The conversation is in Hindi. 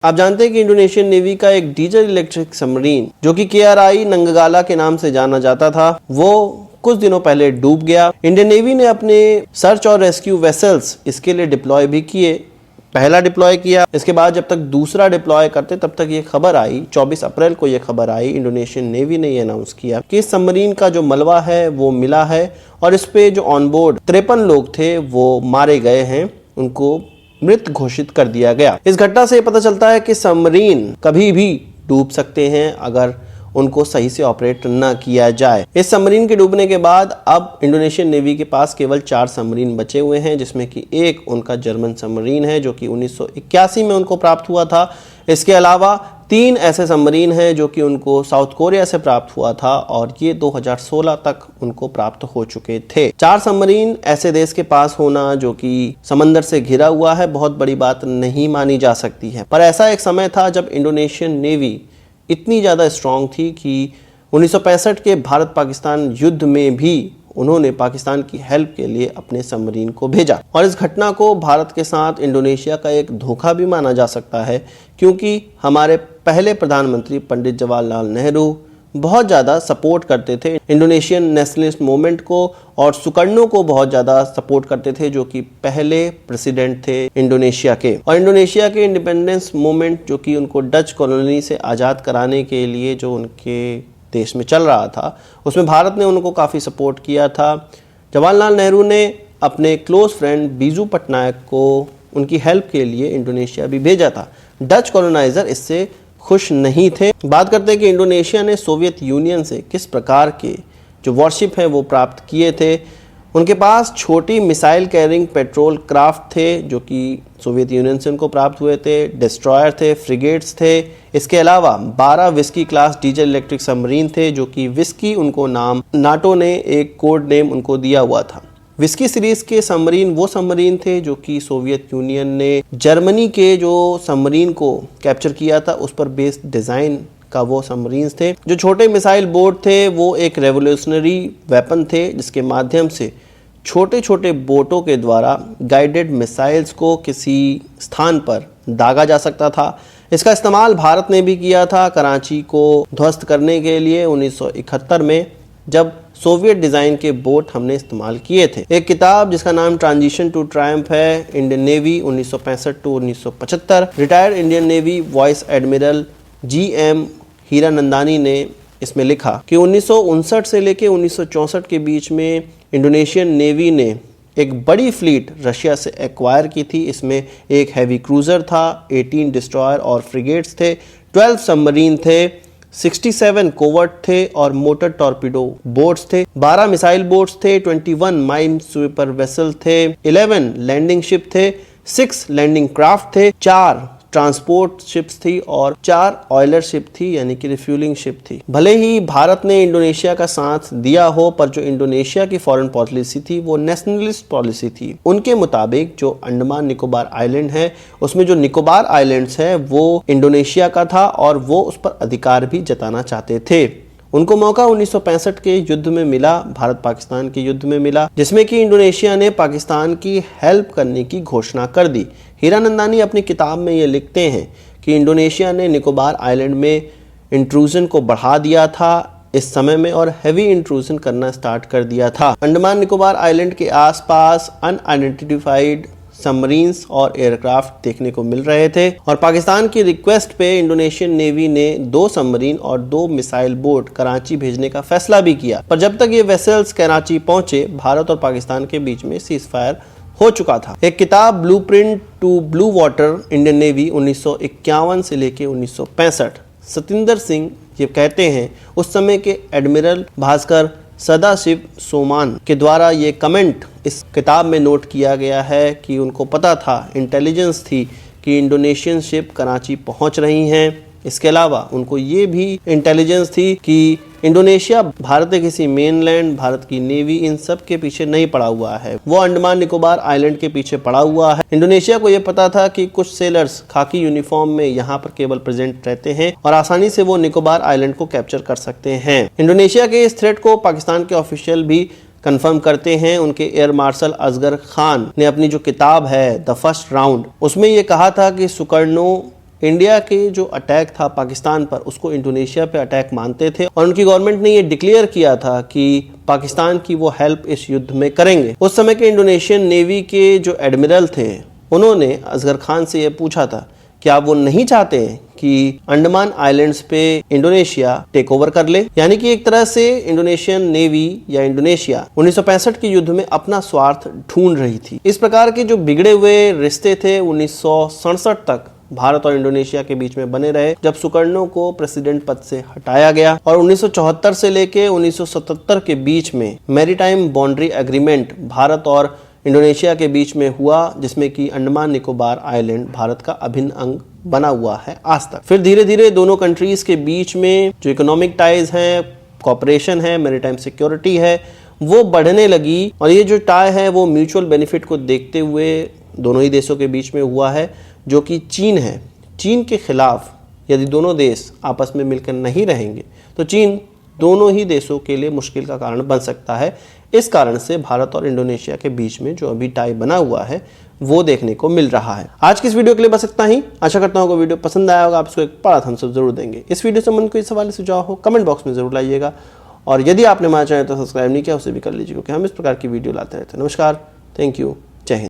आप जानते हैं कि इंडोनेशियन नेवी का एक डीजल इलेक्ट्रिक सबमरीन जो कि KRI नंगगाला के नाम से जाना जाता था, वो कुछ दिनों पहले डूब गया। इंडियन नेवी ने अपने सर्च और रेस्क्यू वेसल्स इसके लिए डिप्लॉय भी किए। पहला डिप्लॉय किया, इसके बाद जब तक दूसरा डिप्लॉय करते तब तक ये खबर आई, 24 अप्रैल को ये खबर आई, इंडोनेशियन नेवी ने ये अनाउंस किया कि इस सबमरीन का जो मलबा है वो मिला है और इस पे जो ऑनबोर्ड 53 लोग थे वो मारे गए हैं, उनको मृत घोषित कर दिया गया। इस घटना से पता चलता है कि सबमरीन कभी भी डूब सकते हैं अगर उनको सही से ऑपरेट न किया जाए। इस सबमरीन के डूबने के बाद अब इंडोनेशियन नेवी के पास केवल 4 सबमरीन बचे हुए हैं, जिसमें कि एक उनका जर्मन सबमरीन है जो कि 1981 में उनको प्राप्त हुआ था। इसके अलावा 3 ऐसे सबमरीन हैं जो कि उनको साउथ कोरिया से प्राप्त हुआ था और ये 2016 तक उनको प्राप्त हो चुके थे। 4 सबमरीन ऐसे देश के पास होना जो कि समंदर से घिरा हुआ है बहुत बड़ी बात नहीं मानी जा सकती है, पर ऐसा एक समय था जब इंडोनेशियन नेवी इतनी ज़्यादा स्ट्रांग थी कि 1965 के भारत पाकिस्तान युद्ध में भी उन्होंने पाकिस्तान की हेल्प के लिए अपने सबमरीन को भेजा। और इस घटना को भारत के साथ इंडोनेशिया का एक धोखा भी माना जा सकता है, क्योंकि हमारे पहले प्रधानमंत्री पंडित जवाहरलाल नेहरू बहुत ज़्यादा सपोर्ट करते थे इंडोनेशियन नेशनलिस्ट मूवमेंट को और सुकर्णो को बहुत ज़्यादा सपोर्ट करते थे, जो कि पहले प्रेसिडेंट थे इंडोनेशिया के। और इंडोनेशिया के इंडिपेंडेंस मूवमेंट जो कि उनको डच कॉलोनी से आज़ाद कराने के लिए जो उनके देश में चल रहा था, उसमें भारत ने उनको काफ़ी सपोर्ट किया था। जवाहरलाल नेहरू ने अपने क्लोज फ्रेंड बीजू पटनायक को उनकी हेल्प के लिए इंडोनेशिया भी भेजा था। डच कॉलोनाइजर इससे खुश नहीं थे। बात करते हैं कि इंडोनेशिया ने सोवियत यूनियन से किस प्रकार के जो वॉरशिप हैं वो प्राप्त किए थे। उनके पास छोटी मिसाइल कैरिंग पेट्रोल क्राफ्ट थे जो कि सोवियत यूनियन से उनको प्राप्त हुए थे, डिस्ट्रॉयर थे, फ्रिगेट्स थे। इसके अलावा 12 whisky class diesel electric submarine थे जो कि विस्की उनको नाम नाटो ने एक कोड नेम उनको दिया हुआ था। विस्की सीरीज के सबमरीन वो सबमरीन थे जो कि सोवियत यूनियन ने जर्मनी के जो सबमरीन को कैप्चर किया था उस पर बेस्ड डिज़ाइन का वो सबमरीन्स थे। जो छोटे मिसाइल बोट थे वो एक रेवोल्यूशनरी वेपन थे जिसके माध्यम से छोटे छोटे बोटों के द्वारा गाइडेड मिसाइल्स को किसी स्थान पर दागा जा सकता था। इसका इस्तेमाल भारत ने भी किया था कराची को ध्वस्त करने के लिए 1971 में, जब सोवियत डिज़ाइन के बोट हमने इस्तेमाल किए थे। एक किताब जिसका नाम ट्रांजिशन टू ट्रायम्फ है, Indian Navy 1965 to 1975, retired Indian Navy vice admiral GM Hiranandani ने इसमें लिखा कि 1959 से लेकर 1964 के बीच में इंडोनेशियन नेवी ने एक बड़ी फ्लीट रशिया से एक्वायर की थी। इसमें एक हैवी क्रूज़र था, 18 डिस्ट्रॉयर और फ्रिगेट्स थे, 12 सबमरीन थे, 67 कोवर्ट थे और मोटर टॉर्पीडो बोट्स थे, 12 मिसाइल बोट्स थे, 21 माइन स्वीपर वेसल थे, 11 लैंडिंग शिप थे, 6 लैंडिंग क्राफ्ट थे, 4 ट्रांसपोर्ट शिप्स थी और 4 ऑयलर शिप थी यानी कि रिफ्यूलिंग शिप थी। भले ही भारत ने इंडोनेशिया का साथ दिया हो, पर जो इंडोनेशिया की फॉरेन पॉलिसी थी वो नेशनलिस्ट पॉलिसी थी। उनके मुताबिक जो अंडमान निकोबार आइलैंड है उसमें जो निकोबार आइलैंड्स है वो इंडोनेशिया का था और वो उस पर अधिकार भी जताना चाहते थे। उनको मौका 1965 के युद्ध में मिला, भारत पाकिस्तान के युद्ध में मिला, जिसमें कि इंडोनेशिया ने पाकिस्तान की हेल्प करने की घोषणा कर दी। हीरानंदानी अपनी किताब में ये लिखते हैं कि इंडोनेशिया ने निकोबार आइलैंड में इंट्रूजन को बढ़ा दिया था इस समय में और हैवी इंट्रूजन करना स्टार्ट कर दिया था। अंडमान निकोबार आइलैंड के आसपास अनआइडेंटिफाइड सबमरीन्स और एयरक्राफ्ट देखने को मिल रहे थे और पाकिस्तान की रिक्वेस्ट पे इंडोनेशियन नेवी ने 2 सबमरीन और 2 मिसाइल बोट कराची भेजने का फैसला भी किया। पर जब तक ये वेसल्स कराची पहुंचे भारत और पाकिस्तान के बीच में सीज फायर हो चुका था। एक किताब Blueprint to Blue Water Indian Navy 1951 से लेके 1965, सतिंदर सिंह ये कहते हैं उस समय के एडमिरल भास्कर सदाशिव सोमान के द्वारा ये कमेंट इस किताब में नोट किया गया है कि उनको पता था, इंटेलिजेंस थी कि इंडोनेशियन शिप कराची पहुंच रही हैं। इसके अलावा उनको ये भी इंटेलिजेंस थी कि इंडोनेशिया भारत के किसी मेनलैंड, भारत की नेवी इन सब के पीछे नहीं पड़ा हुआ है, वो अंडमान निकोबार आइलैंड के पीछे पड़ा हुआ है। इंडोनेशिया को ये पता था कि कुछ सेलर्स खाकी यूनिफॉर्म में यहाँ पर केवल प्रेजेंट रहते हैं और आसानी से वो निकोबार आइलैंड को कैप्चर कर सकते हैं। इंडोनेशिया के इस थ्रेट को पाकिस्तान के ऑफिशियल भी कंफर्म करते हैं। उनके एयर मार्शल असगर खान ने अपनी जो किताब है द फर्स्ट राउंड उसमें ये कहा था कि सुकर्णो इंडिया के जो अटैक था पाकिस्तान पर उसको इंडोनेशिया पे अटैक मानते थे और उनकी गवर्नमेंट ने ये डिक्लेयर किया था कि पाकिस्तान की वो हेल्प इस युद्ध में करेंगे। उस समय के इंडोनेशियन नेवी के जो एडमिरल थे उन्होंने असगर खान से ये पूछा था क्या वो नहीं चाहते हैं कि अंडमान आइलैंड्स पे इंडोनेशिया टेक ओवर कर ले। यानी कि एक तरह से इंडोनेशियन नेवी या इंडोनेशिया 1965 के युद्ध में अपना स्वार्थ ढूंढ रही थी। इस प्रकार के जो बिगड़े हुए रिश्ते थे 1967 तक भारत और इंडोनेशिया के बीच में बने रहे, जब सुकर्णो को प्रेसिडेंट पद से हटाया गया और 1974 से लेके 1977 के बीच में मैरीटाइम बाउंड्री एग्रीमेंट भारत और इंडोनेशिया के बीच में हुआ, जिसमें कि अंडमान निकोबार आइलैंड भारत का अभिन्न अंग बना हुआ है आज तक। फिर धीरे धीरे दोनों कंट्रीज के बीच में जो इकोनॉमिक टाइज हैं, कॉपरेशन है, मैरीटाइम सिक्योरिटी है, वो बढ़ने लगी और ये जो टाई है वो म्यूचुअल बेनिफिट को देखते हुए दोनों ही देशों के बीच में हुआ है, जो कि चीन है। चीन के खिलाफ यदि दोनों देश आपस में मिलकर नहीं रहेंगे तो चीन दोनों ही देशों के लिए मुश्किल का कारण बन सकता है। इस कारण से भारत और इंडोनेशिया के बीच में जो अभी टाई बना हुआ है वो देखने को मिल रहा है। आज की इस वीडियो के लिए बस इतना ही। आशा करता हूँ कि वीडियो पसंद आया होगा, आप इसको एक बड़ा थम्स अप जरूर देंगे। इस वीडियो से मन कोई सवाल सुझाव हो कमेंट बॉक्स में जरूर लाइएगा और यदि आपने हमारा चैनल तो सब्सक्राइब नहीं किया उसे भी कर लीजिए, क्योंकि हम इस प्रकार की वीडियो लाते रहते हैं। नमस्कार, थैंक यू।